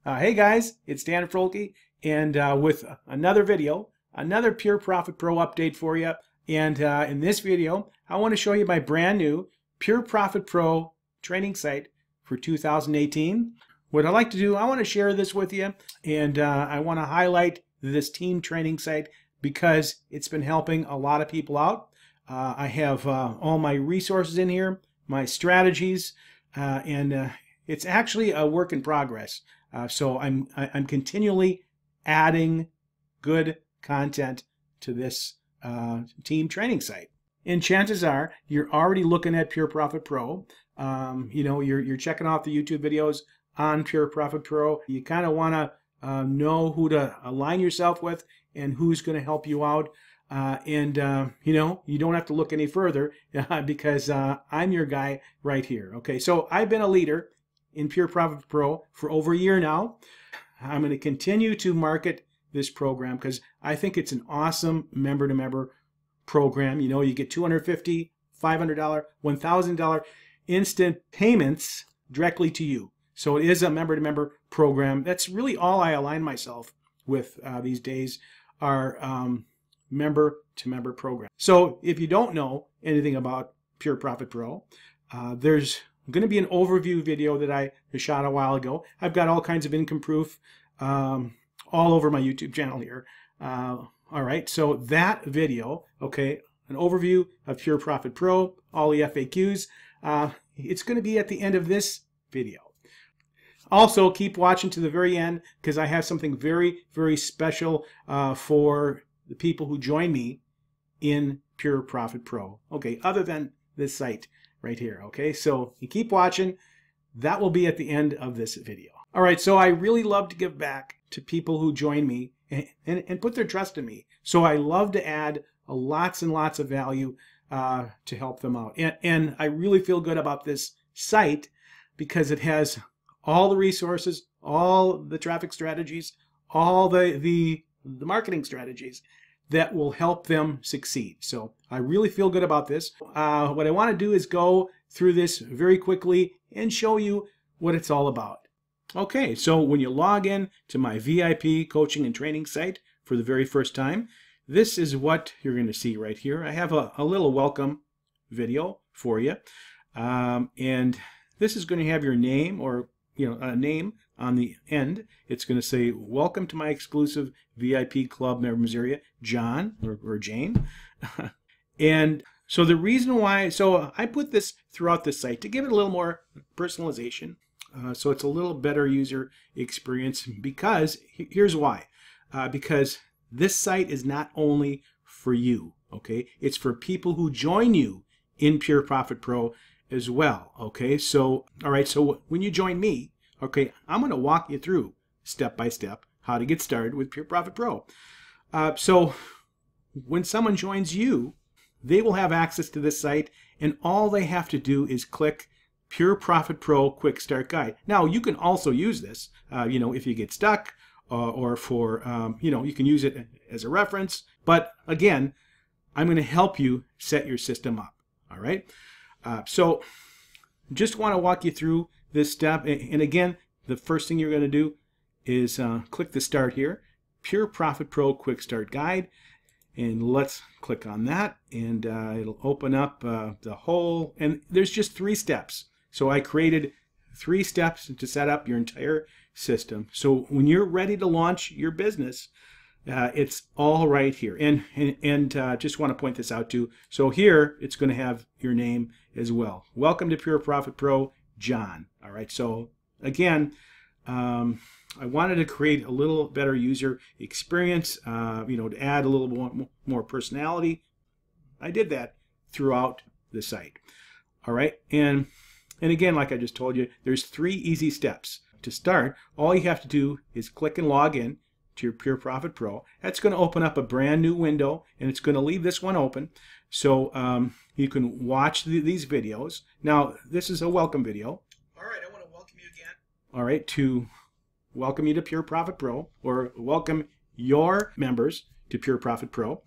Hey guys, it's Dan Frolke, and with another video, another Pure Profit Pro update for you. And in this video, I want to show you my brand new Pure Profit Pro training site for 2018. What I like to do, I want to share this with you, and I want to highlight this team training site because it's been helping a lot of people out. I have all my resources in here, my strategies, and it's actually a work in progress. So I'm continually adding good content to this team training site. And chances are you're already looking at Pure Profit Pro. You're checking off the YouTube videos on Pure Profit Pro. You kind of want to know who to align yourself with and who's going to help you out. You don't have to look any further because I'm your guy right here. Okay, so I've been a leader in Pure Profit Pro for over a year now. I'm going to continue to market this program because I think it's an awesome member-to-member program. You know, you get $250, $500, $1,000 instant payments directly to you. So it is a member-to-member program. That's really all I align myself with these days are member-to-member program. So if you don't know anything about Pure Profit Pro, there's going to be an overview video that I shot a while ago. I've got all kinds of income proof all over my YouTube channel here. All right, so that video, okay, an overview of Pure Profit Pro, all the FAQs, it's going to be at the end of this video. Also, keep watching to the very end because I have something very, very special for the people who join me in Pure Profit Pro. Okay, other than this site right here. Okay, so you keep watching. That will be at the end of this video. All right, so I really love to give back to people who join me and put their trust in me. So I love to add lots and lots of value to help them out. And I really feel good about this site because it has all the resources, all the traffic strategies, all the marketing strategies that will help them succeed. So I really feel good about this. What I want to do is go through this very quickly and show you what it's all about. Okay, so when you log in to my VIP coaching and training site for the very first time, this is what you're going to see right here. I have a little welcome video for you. And this is going to have your name or a name on the end. It's going to say, welcome to my exclusive VIP club members area, John or Jane. And so the reason why, so I put this throughout the site to give it a little more personalization. So it's a little better user experience because, here's why. Because this site is not only for you, okay? It's for people who join you in Pure Profit Pro as well, okay? So, all right, so when you join me, okay, I'm going to walk you through step by step how to get started with Pure Profit Pro. So when someone joins you, they will have access to this site, and all they have to do is click Pure Profit Pro Quick Start Guide. Now, you can also use this, if you get stuck, or for, you can use it as a reference. But again, I'm going to help you set your system up, all right? So just want to walk you through this step. And again, the first thing you're going to do is click the start here, Pure Profit Pro Quick Start Guide. And let's click on that, and it'll open up the whole, and there's just 3 steps. So I created 3 steps to set up your entire system. So when you're ready to launch your business, it's all right here. And just want to point this out too. So here it's going to have your name as well. Welcome to Pure Profit Pro, John. All right. So again, I wanted to create a little better user experience, to add a little more personality. I did that throughout the site. All right. And again, like I just told you, there's 3 easy steps. To start, all you have to do is click and log in to your Pure Profit Pro. That's going to open up a brand new window, and it's going to leave this one open. So you can watch these videos. Now, this is a welcome video. All right, I want to welcome you again. All right, to welcome you to Pure Profit Pro, or welcome your members to Pure Profit Pro.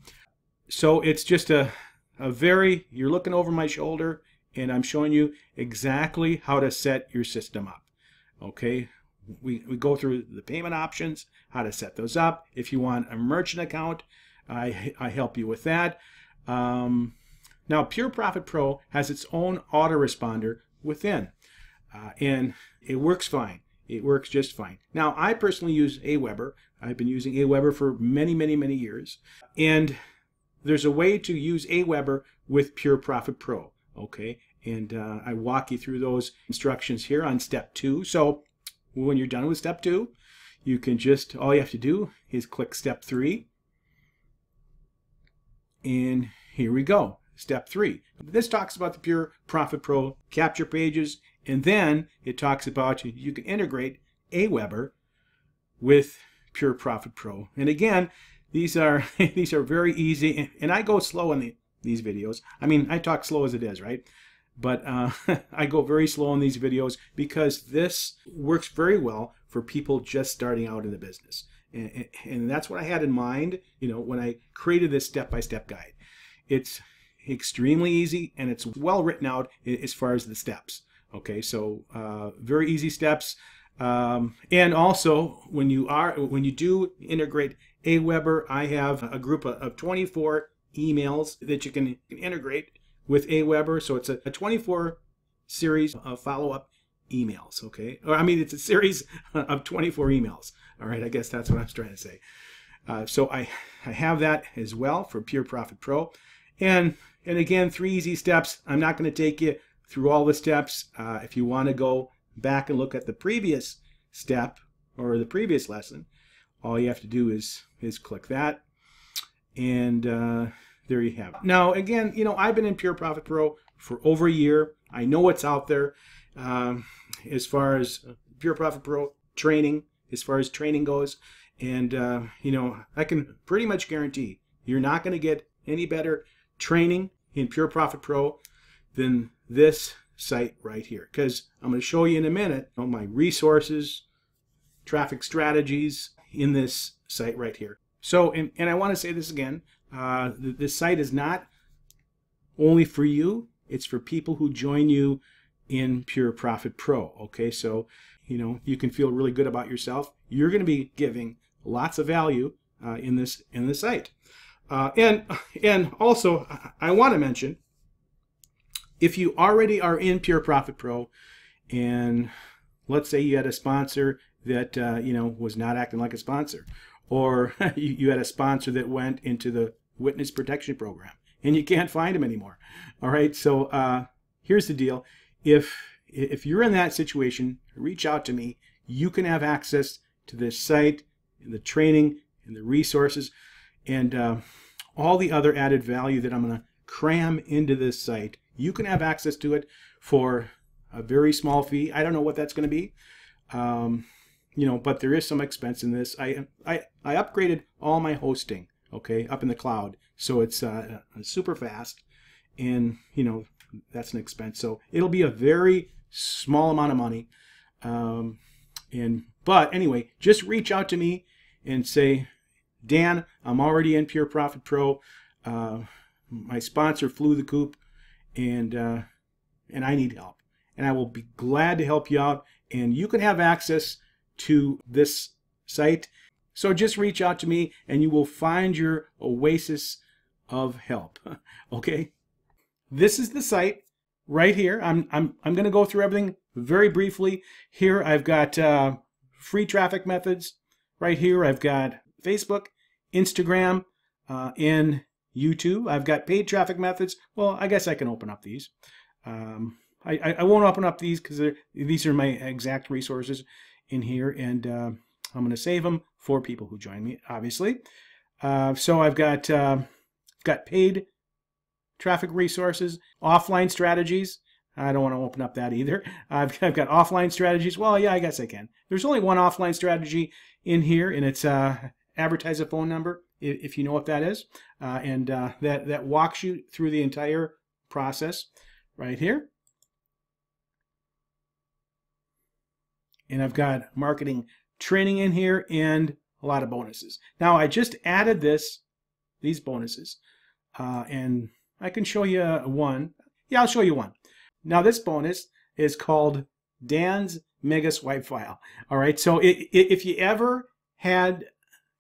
So it's just you're looking over my shoulder, and I'm showing you exactly how to set your system up. Okay, we go through the payment options, how to set those up. If you want a merchant account, I help you with that. Now, Pure Profit Pro has its own autoresponder within, and it works fine. It works just fine. Now, I personally use Aweber. I've been using Aweber for many, many, many years, and there's a way to use Aweber with Pure Profit Pro, okay? And I walk you through those instructions here on step 2. So when you're done with step 2, you can just, all you have to do is click step 3. And here we go, step 3. This talks about the Pure Profit Pro capture pages, and then it talks about you can integrate Aweber with Pure Profit Pro. And again, these are very easy, and I go slow in these videos. I mean, I talk slow as it is, right? But I go very slow in these videos because this works very well for people just starting out in the business. And that's what I had in mind, you know, when I created this step-by-step guide. It's extremely easy, and it's well written out as far as the steps. Okay, so very easy steps. And also, when you do integrate Aweber, I have a group of 24 emails that you can integrate with Aweber. So it's a 24 series of follow-up emails, okay? Or I mean, it's a series of 24 emails. All right, I guess that's what I was trying to say. So I have that as well for Pure Profit Pro. And again, 3 easy steps. I'm not going to take you through all the steps. If you want to go back and look at the previous step or the previous lesson, all you have to do is click that, and there you have it. Now, again, you know, I've been in Pure Profit Pro for over a year. I know what's out there as far as Pure Profit Pro training, as far as training goes, and you know, I can pretty much guarantee you're not going to get any better training in Pure Profit Pro than this site right here, because I'm going to show you in a minute my resources, traffic strategies in this site right here. So, and I want to say this again, this site is not only for you, it's for people who join you in Pure Profit Pro. Okay, so you know, you can feel really good about yourself. You're going to be giving lots of value in this site. And also, I want to mention, if you already are in Pure Profit Pro, and let's say you had a sponsor that you know, was not acting like a sponsor, or you had a sponsor that went into the witness protection program and you can't find them anymore. All right, so here's the deal. If you're in that situation, reach out to me. You can have access to this site and the training and the resources and all the other added value that I'm going to cram into this site. You can have access to it for a very small fee. I don't know what that's going to be, you know, but there is some expense in this. I upgraded all my hosting, okay, up in the cloud, so it's super fast, and you know, that's an expense. So it'll be a very small amount of money, but anyway, just reach out to me and say, Dan, I'm already in Pure Profit Pro. My sponsor flew the coop, and I need help, and I will be glad to help you out. And you can have access to this site. So just reach out to me, and you will find your oasis of help. Okay, this is the site right here. I'm going to go through everything very briefly. Here I've got free traffic methods. Right here I've got Facebook, Instagram, and YouTube. I've got paid traffic methods. Well, I guess I can open up these. I won't open up these because these are my exact resources in here, and I'm going to save them for people who join me, obviously. So I've got paid traffic resources, offline strategies. I don't want to open up that either. I've got offline strategies. Well, yeah, I guess I can. There's only one offline strategy in here, and it's advertise a phone number, if you know what that is, and that walks you through the entire process right here. And I've got marketing training in here and a lot of bonuses. Now I just added these bonuses, and I can show you one. Yeah, I'll show you one. Now this bonus is called Dan's mega swipe file. All right, so if you ever had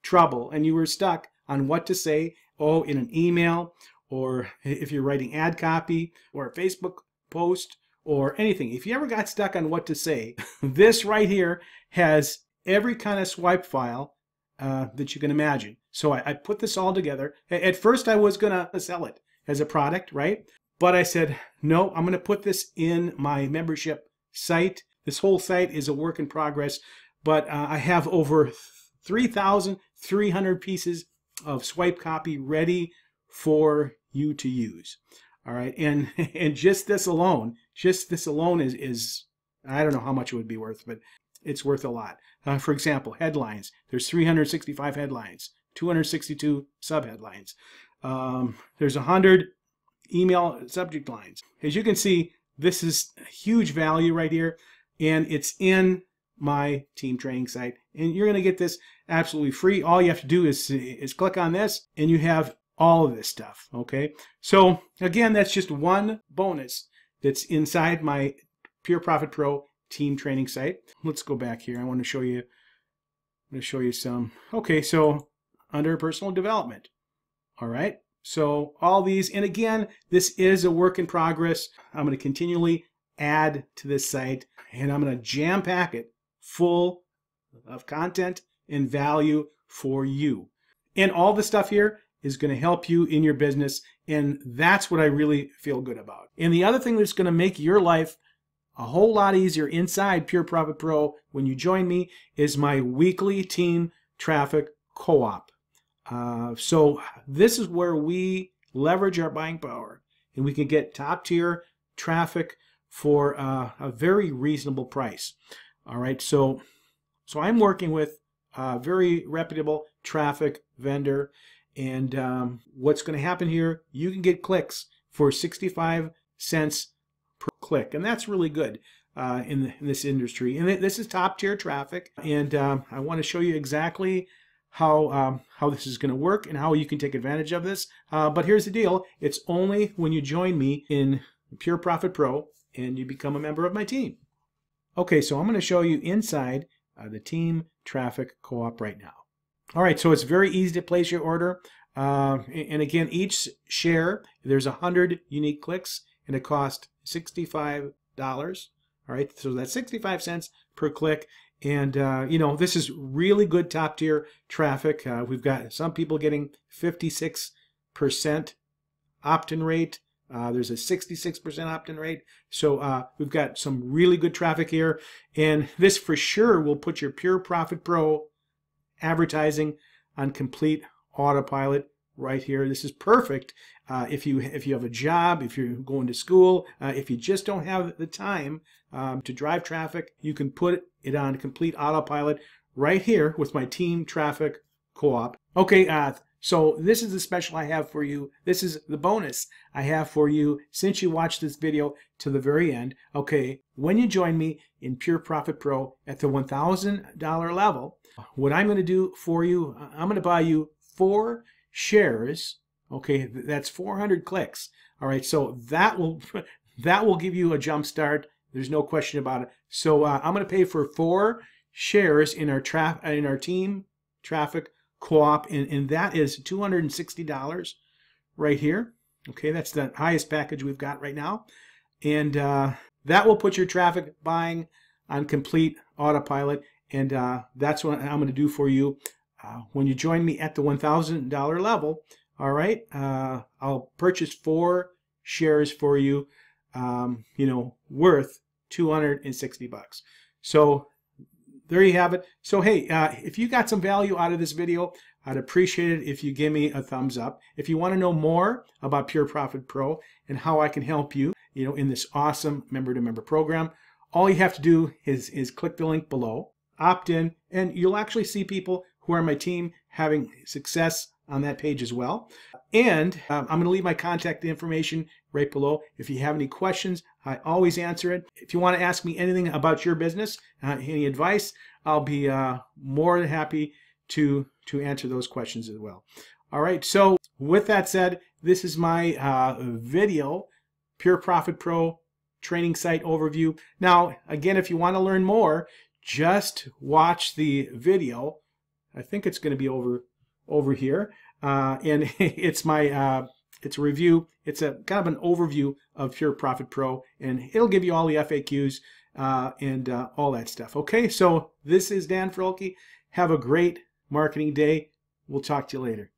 trouble and you were stuck on what to say, in an email, or if you're writing ad copy or a Facebook post or anything, if you ever got stuck on what to say, this right here has every kind of swipe file that you can imagine. So I put this all together. At first I was going to sell it as a product, right? But I said, no, I'm going to put this in my membership site. This whole site is a work in progress, but I have over 3,300 pieces of swipe copy ready for you to use. All right, and just this alone is I don't know how much it would be worth, but it's worth a lot. For example, headlines. There's 365 headlines, 262 subheadlines. There's 100 email subject lines. As you can see, this is huge value right here, and it's in my team training site, and you're going to get this absolutely free. All you have to do is click on this, and you have all of this stuff. Okay, so again, that's just one bonus that's inside my Pure Profit Pro team training site. Let's go back here. I want to show you. I'm going to show you some. Okay, so under personal development. All right. So all these, and again, this is a work in progress. I'm going to continually add to this site, and I'm going to jam pack it full of content and value for you. And all the stuff here is going to help you in your business, and that's what I really feel good about. And the other thing that's going to make your life a whole lot easier inside Pure Profit Pro when you join me is my weekly team traffic co-op. So this is where we leverage our buying power, and we can get top tier traffic for a very reasonable price. All right, so I'm working with a very reputable traffic vendor, and what's going to happen here, you can get clicks for 65 cents per click, and that's really good in this industry. And this is top tier traffic, and I want to show you exactly how this is going to work and how you can take advantage of this. But here's the deal. It's only when you join me in Pure Profit Pro and you become a member of my team. Okay, so I'm going to show you inside the team traffic co-op right now. All right, so it's very easy to place your order. And again, each share, there's 100 unique clicks, and it costs $65. All right, so that's 65 cents per click. And, you know, this is really good top tier traffic. We've got some people getting 56% opt-in rate. There's a 66% opt-in rate. So we've got some really good traffic here. And this for sure will put your Pure Profit Pro advertising on complete autopilot right here. This is perfect if you have a job, if you're going to school, if you just don't have the time to drive traffic, you can put it on complete autopilot right here with my team traffic co-op. Okay, so this is the special I have for you. This is the bonus I have for you since you watched this video to the very end. Okay, when you join me in Pure Profit Pro at the $1,000 level, what I'm going to do for you, I'm going to buy you 4 shares. Okay, that's 400 clicks. All right, so that will give you a jump start. There's no question about it. So I'm going to pay for 4 shares in our team traffic co-op, and that is $260 right here. Okay, that's the highest package we've got right now, and that will put your traffic buying on complete autopilot, and that's what I'm going to do for you when you join me at the $1,000 level. All right, I'll purchase 4 shares for you, you know, worth $260. So there you have it. So hey, if you got some value out of this video, I'd appreciate it if you give me a thumbs up. If you want to know more about Pure Profit Pro and how I can help you, you know, in this awesome member-to-member program, all you have to do is click the link below, opt in, and you'll actually see people who are on my team having success on that page as well. And I'm going to leave my contact information right below. If you have any questions, I always answer it. If you want to ask me anything about your business, any advice, I'll be more than happy to answer those questions as well. All right, so with that said, this is my video, Pure Profit Pro training site overview. Now, again, if you want to learn more, just watch the video. I think it's going to be over here, and it's my it's a review. It's a kind of an overview of Pure Profit Pro, and it'll give you all the FAQs and all that stuff. Okay, so this is Dan Frolke. Have a great marketing day. We'll talk to you later.